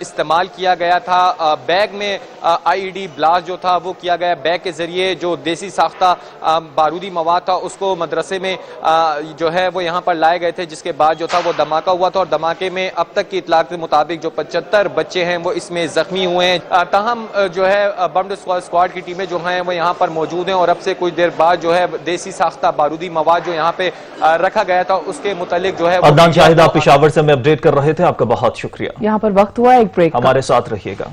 استعمال کیا گیا تھا. بیگ میں IED بلاسٹ جو تھا وہ کیا گیا. بیگ کے ذریعے جو دیسی ساختہ بارودی مواد تھا اس کو مدرسے میں جو ہے وہ یہاں پر لائے گئے تھے, جس کے بعد جو تھا وہ دھماکہ ہوا تھا. اور دھماکے میں اب تک کی اطلاعات کے مطابق جو 75 بچے ہیں وہ اس میں زخمی ہوئے ہیں. تاہم جو ہے بم ڈسپوزل اسکواڈ کی ٹیمیں جو ہیں وہ یہاں پر موجود ہیں اور اب سے کچھ دیر بعد جو ہے دیسی ساختہ بارودی مواد جو یہاں پہ رکھا گیا تھا اس کے متعلق جو ہے عدنان شاہد آپ پشاور سے ہمیں اپڈیٹ کر رہے تھے, آپ کا بہت شکریہ. یہاں پر وقت ہوا ایک بریک, ہمارے ساتھ رہیے گا.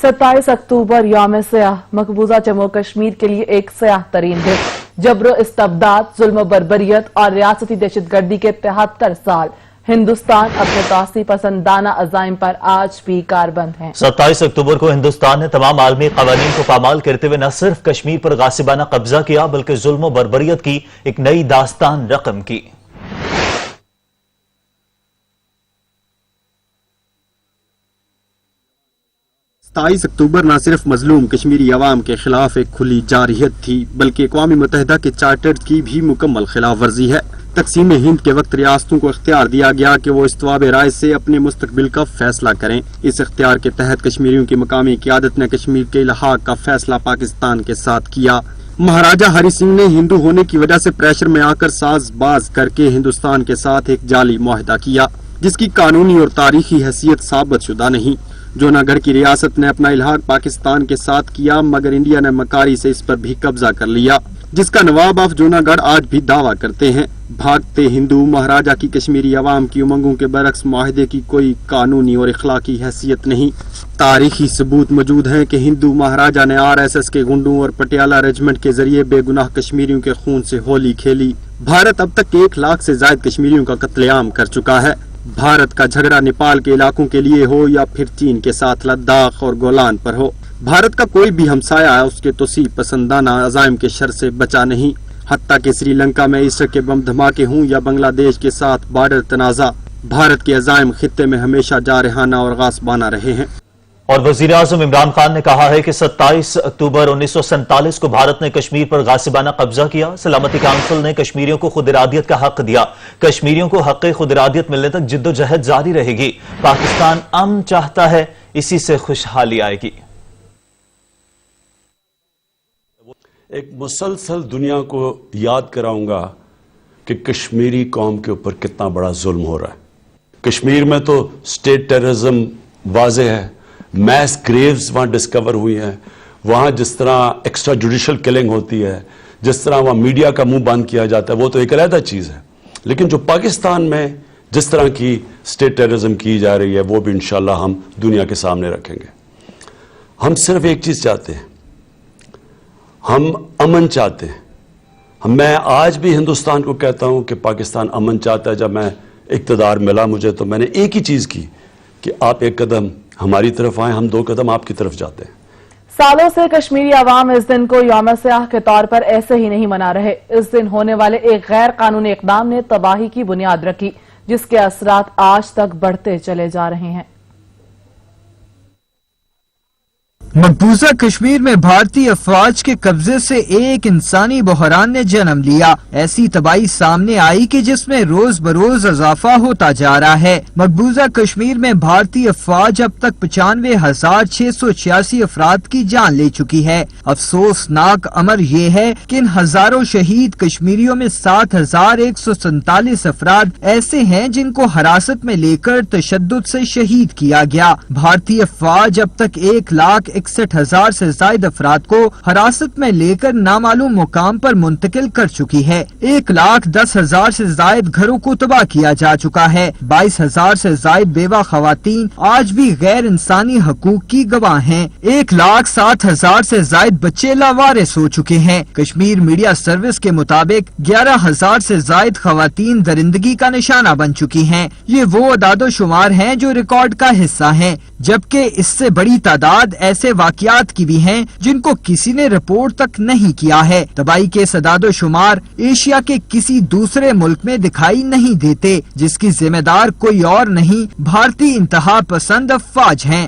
27 اکتوبر یوم سیاح مقبوضہ جموں کشمیر کے لیے ایک سیاہ ترین دن. جبر و استبداد, ظلم و بربریت اور ریاستی دہشت گردی کے 73 سال. ہندوستان اپنے توسیع پسندانہ عزائم پر آج بھی کاربند ہے. 27 اکتوبر کو ہندوستان نے تمام عالمی قوانین کو پامال کرتے ہوئے نہ صرف کشمیر پر غاصبانہ قبضہ کیا بلکہ ظلم و بربریت کی ایک نئی داستان رقم کی. ستائیس اکتوبر نہ صرف مظلوم کشمیری عوام کے خلاف ایک کھلی جارحیت تھی بلکہ اقوام متحدہ کے چارٹر کی بھی مکمل خلاف ورزی ہے. تقسیم ہند کے وقت ریاستوں کو اختیار دیا گیا کہ وہ استواب رائے سے اپنے مستقبل کا فیصلہ کریں. اس اختیار کے تحت کشمیریوں کی مقامی قیادت نے کشمیر کے الحاق کا فیصلہ پاکستان کے ساتھ کیا. مہاراجہ ہری سنگھ نے ہندو ہونے کی وجہ سے پریشر میں آ کر ساز باز کر کے ہندوستان کے ساتھ ایک جعلی معاہدہ کیا جس کی قانونی اور تاریخی حیثیت ثابت شدہ نہیں. جونا گڑھ کی ریاست نے اپنا الحاق پاکستان کے ساتھ کیا مگر انڈیا نے مکاری سے اس پر بھی قبضہ کر لیا جس کا نواب آف جونا گڑھ آج بھی دعویٰ کرتے ہیں. بھاگتے ہندو مہاراجہ کی کشمیری عوام کی امنگوں کے برعکس معاہدے کی کوئی قانونی اور اخلاقی حیثیت نہیں. تاریخی ثبوت موجود ہیں کہ ہندو مہاراجہ نے RSS کے گنڈوں اور پٹیالہ ریجمنٹ کے ذریعے بے گناہ کشمیریوں کے خون سے ہولی کھیلی. بھارت اب تک 1 لاکھ سے زائد کشمیریوں کا قتل عام کر چکا ہے. بھارت کا جھگڑا نیپال کے علاقوں کے لیے ہو یا پھر چین کے ساتھ لداخ اور گولان پر ہو, بھارت کا کوئی بھی ہمسایہ اس کے توسیع پسندانہ عزائم کے شر سے بچا نہیں. حتیٰ کہ سری لنکا میں عیسر کے بم دھماکے ہوں یا بنگلہ دیش کے ساتھ بارڈر تنازع, بھارت کے عزائم خطے میں ہمیشہ جارحانہ اور غاصبانہ رہے ہیں. اور وزیر اعظم عمران خان نے کہا ہے کہ 27 اکتوبر 1947 کو بھارت نے کشمیر پر غاصبانہ قبضہ کیا. سلامتی کونسل نے کشمیریوں کو خود ارادیت کا حق دیا. کشمیریوں کو حق خود ارادیت ملنے تک جد و جہد جاری رہے گی. پاکستان امن چاہتا ہے, اسی سے خوشحالی آئے گی. ایک مسلسل دنیا کو یاد کراؤں گا کہ کشمیری قوم کے اوپر کتنا بڑا ظلم ہو رہا ہے. کشمیر میں تو اسٹیٹ ٹیررزم واضح ہے, میس گریوز وہاں ڈسکور ہوئی ہیں, وہاں جس طرح ایکسٹرا جوڈیشل کلنگ ہوتی ہے, جس طرح وہاں میڈیا کا منہ بند کیا جاتا ہے, وہ تو ایک علیحدہ چیز ہے. لیکن جو پاکستان میں جس طرح کی اسٹیٹ ٹیررزم کی جا رہی ہے وہ بھی انشاءاللہ ہم دنیا کے سامنے رکھیں گے. ہم صرف ایک چیز چاہتے ہیں, ہم امن چاہتے ہیں. میں آج بھی ہندوستان کو کہتا ہوں کہ پاکستان امن چاہتا ہے. جب میں اقتدار ملا مجھے تو میں نے ایک ہی چیز کی کہ آپ ایک قدم ہماری طرف آئیں, ہم 2 قدم آپ کی طرف جاتے ہیں. سالوں سے کشمیری عوام اس دن کو یوم سیاح کے طور پر ایسے ہی نہیں منا رہے. اس دن ہونے والے ایک غیر قانونی اقدام نے تباہی کی بنیاد رکھی جس کے اثرات آج تک بڑھتے چلے جا رہے ہیں. مقبوضہ کشمیر میں بھارتی افواج کے قبضے سے ایک انسانی بحران نے جنم لیا. ایسی تباہی سامنے آئی کہ جس میں روز بروز اضافہ ہوتا جا رہا ہے. مقبوضہ کشمیر میں بھارتی افواج اب تک 95,686 افراد کی جان لے چکی ہے. افسوسناک امر یہ ہے کہ ان ہزاروں شہید کشمیریوں میں 7,147 افراد ایسے ہیں جن کو حراست میں لے کر تشدد سے شہید کیا گیا. بھارتی افواج اب تک 1,61,000 سے زائد افراد کو حراست میں لے کر نامعلوم مقام پر منتقل کر چکی ہے. 1,10,000 سے زائد گھروں کو تباہ کیا جا چکا ہے. 22,000 سے زائد بیوہ خواتین آج بھی غیر انسانی حقوق کی گواہ ہیں. 1,07,000 سے زائد بچے لاوارث ہو چکے ہیں. کشمیر میڈیا سروس کے مطابق 11,000 سے زائد خواتین درندگی کا نشانہ بن چکی ہیں. یہ وہ اعداد و شمار ہیں جو ریکارڈ کا حصہ ہیں, جبکہ اس سے بڑی تعداد ایسے واقعات کی بھی ہیں جن کو کسی نے رپورٹ تک نہیں کیا ہے. تباہی کے اعداد و شمار ایشیا کے کسی دوسرے ملک میں دکھائی نہیں دیتے, جس کی ذمہ دار کوئی اور نہیں بھارتی انتہا پسند افواج ہیں.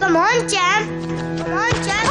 Come on, champ. Come on, champ.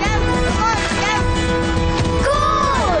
champ. Come on, champ. Goal!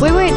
Wait,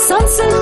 Sunsilk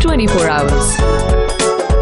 24 hours।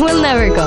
will never go।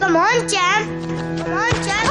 Come on, champ. Come on, champ.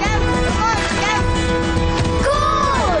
champ. Come on, champ. Goal!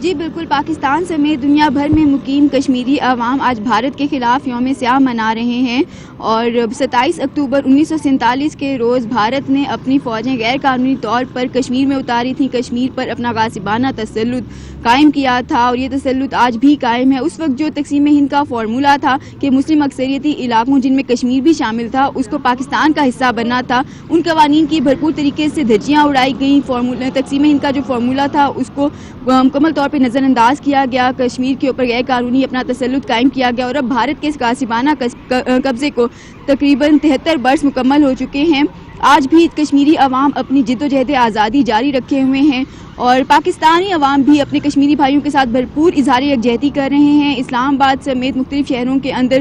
جی بالکل، پاکستان سمیت دنیا بھر میں مقیم کشمیری عوام آج بھارت کے خلاف یوم سیاہ منا رہے ہیں، اور 27 اکتوبر 1947 کے روز بھارت نے اپنی فوجیں غیر قانونی طور پر کشمیر میں اتاری تھیں، کشمیر پر اپنا غاصبانہ تسلط قائم کیا تھا، اور یہ تسلط آج بھی قائم ہے۔ اس وقت جو تقسیم ہند کا فارمولہ تھا کہ مسلم اکثریتی علاقوں جن میں کشمیر بھی شامل تھا اس کو پاکستان کا حصہ بننا تھا، ان قوانین کی بھرپور طریقے سے دھجیاں اڑائی گئیں۔ تقسیم ہند کا جو فارمولہ تھا اس کو مکمل طور پہ نظر انداز کیا گیا، کشمیر کے اوپر غیر قانونی اپنا تسلط قائم کیا گیا، اور اب بھارت کے اس غاصبانہ قبضے کو تقریباً 73 برس مکمل ہو چکے ہیں۔ آج بھی کشمیری عوام اپنی جد و جہد آزادی جاری رکھے ہوئے ہیں، اور پاکستانی عوام بھی اپنے کشمیری بھائیوں کے ساتھ بھرپور اظہار یکجہتی کر رہے ہیں۔ اسلام آباد سمیت مختلف شہروں کے اندر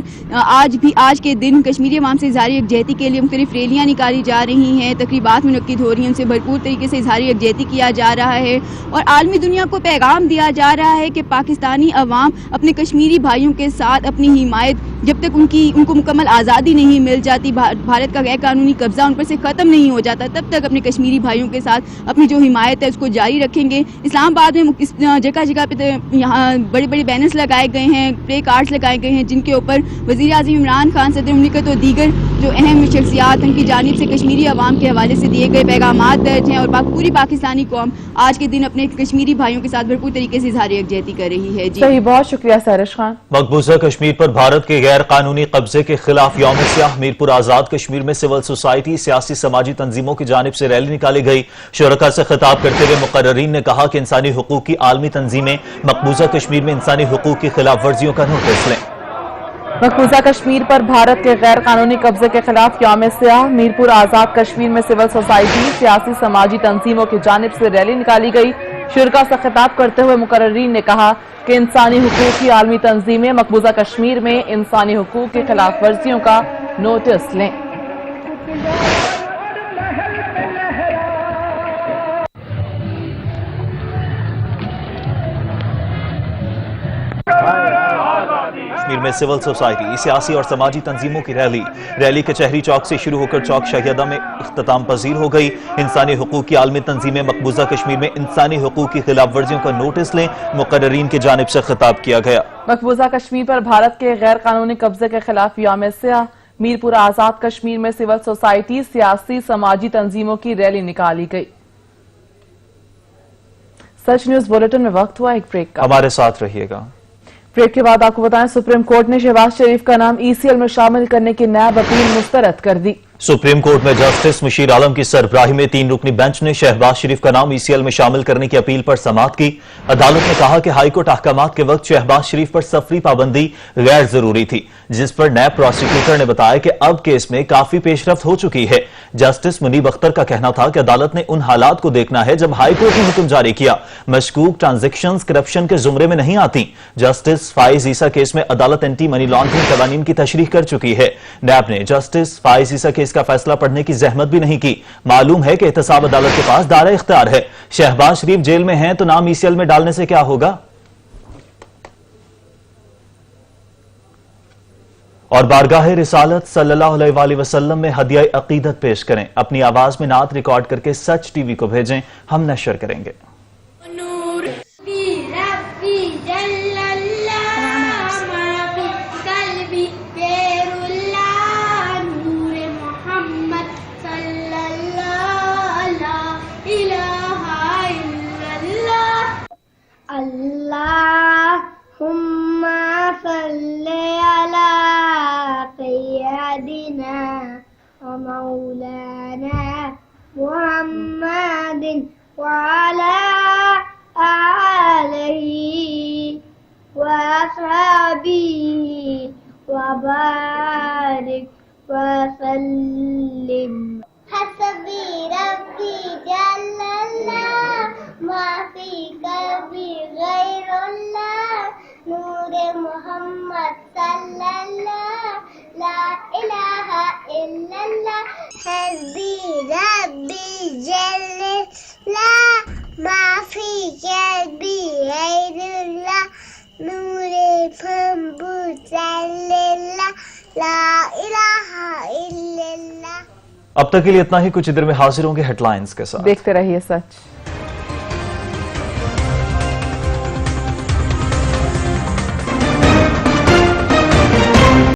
آج کے دن کشمیری عوام سے اظہار یکجہتی کے لیے مختلف ریلیاں نکالی جا رہی ہیں، تقریبات منعقد ہو رہی ہیں، ان سے بھرپور طریقے سے اظہار یکجہتی کیا جا رہا ہے، اور عالمی دنیا کو پیغام دیا جا رہا ہے کہ پاکستانی عوام اپنے کشمیری بھائیوں کے ساتھ اپنی حمایت جب تک ان کو مکمل آزادی نہیں مل جاتی، بھارت کا غیر قانونی قبضہ ان پر سے ختم نہیں ہو جاتا، تب تک اپنے کشمیری بھائیوں کے ساتھ اپنی جو حمایت ہے اس کو جاری رکھیں گے۔ اسلام آباد میں جگہ جگہ پہ یہاں بڑے بڑے بینرز لگائے گئے ہیں، پلے کارڈز لگائے گئے ہیں، جن کے اوپر وزیر اعظم عمران خان، صدر مملکت اور دیگر جو اہم شخصیات ان کی جانب سے کشمیری عوام کے حوالے سے دیے گئے پیغامات درج ہیں، اور پوری پاکستانی قوم آج کے دن اپنے کشمیری بھائیوں کے ساتھ بھرپور طریقے سے اظہار یکجہتی کر رہی ہے۔ جی صحیح، بہت شکریہ سہرش خان۔ مقبوضہ کشمیر پر بھارت کے غیر قانونی قبضے کے خلاف یوم سیاہ میرپور آزاد کشمیر میں سول سوسائٹی، سیاسی سماجی تنظیموں کی جانب سے ریلی نکالی گئی۔ شرکاء سے خطاب کرتے ہوئے مقررین نے کہا کہ انسانی حقوق کی عالمی تنظیمیں مقبوضہ کشمیر میں انسانی حقوق کی خلاف ورزیوں کا نوٹس لیں۔ مقبوضہ کشمیر پر بھارت کے غیر قانونی قبضے کے خلاف یوم سیاہ میرپور آزاد کشمیر میں سول سوسائٹی، سیاسی سماجی تنظیموں کی جانب سے ریلی نکالی گئی۔ شرکاء سے خطاب کرتے ہوئے مقررین نے کہا کہ انسانی حقوق کی عالمی تنظیمیں مقبوضہ کشمیر میں انسانی حقوق کی خلاف ورزیوں کا نوٹس لیں۔ کشمیر میں سول سوسائٹی، سیاسی اور سماجی تنظیموں کی ریلی کچہری چوک سے شروع ہو کر چوک شہیدہ میں اختتام پذیر ہو گئی۔ انسانی حقوق کی عالمی تنظیمیں مقبوضہ کشمیر میں انسانی حقوق کی خلاف ورزیوں کا نوٹس لیں، مقررین کی جانب سے خطاب کیا گیا۔ مقبوضہ کشمیر پر بھارت کے غیر قانونی قبضے کے خلاف یوم سیاہ میرپور آزاد کشمیر میں سول سوسائٹی، سیاسی سماجی تنظیموں کی ریلی نکالی گئی۔ سچ نیوز بلیٹن میں وقت ہوا ایک بریک کا، ہمارے ساتھ رہیے گا۔ بریک کے بعد آپ کو بتائیں سپریم کورٹ نے شہباز شریف کا نام ECL میں شامل کرنے کی نیب اپیل مسترد کر دی۔ سپریم کورٹ میں جسٹس مشیر عالم کی سربراہی میں 3 رکنی بینچ نے شہباز شریف کا نام ECL میں شامل کرنے کی اپیل پر سماعت کی۔ عدالت نے کہا کہ ہائی کورٹ احکامات کے وقت شہباز شریف پر سفری پابندی غیر ضروری تھی، جس پر نیب پروسیکیوٹر نے بتایا کہ اب کیس میں کافی پیش رفت ہو چکی ہے۔ جسٹس منیب اختر کا کہنا تھا کہ عدالت نے ان حالات کو دیکھنا ہے جب ہائی کورٹ نے حکم جاری کیا، مشکوک ٹرانزیکشنز کرپشن کے زمرے میں نہیں آتی۔ جسٹس فائز عیسیٰ کیس میں عدالت اینٹی منی لانڈرنگ قوانین کی تشریح کر چکی ہے۔ نیب نے جسٹس فائز عیسیٰ کیس کا فیصلہ پڑھنے کی زحمت بھی نہیں کی۔ معلوم ہے کہ احتساب عدالت کے پاس دائرہ اختیار ہے۔ شہباز شریف جیل میں ہیں تو نام ECL میں ڈالنے سے کیا ہوگا؟ اور بارگاہ رسالت صلی اللہ علیہ وآلہ وسلم میں ہدیہ عقیدت پیش کریں۔ اپنی آواز میں نعت ریکارڈ کر کے سچ ٹی وی کو بھیجیں، ہم نشر کریں گے۔ اللہم صلی علی سیدنا و مولانا محمد وعلی آلہ و اصحابہ وبارک وسلم۔ حسبی ربی جل اللہ ما فی قلبی غیر اللہ نور محمد صلی اللہ لا الہ الا اللہ۔ حسبی ربی جل اللہ ما فی قلبی غیر اللہ نور محمد صلی اللہ لا الہ الا اللہ۔ اب تک کے لیے اتنا ہی، کچھ دیر میں حاضر ہوں گے ہیڈ لائنز کے ساتھ۔ دیکھتے رہیے سچ۔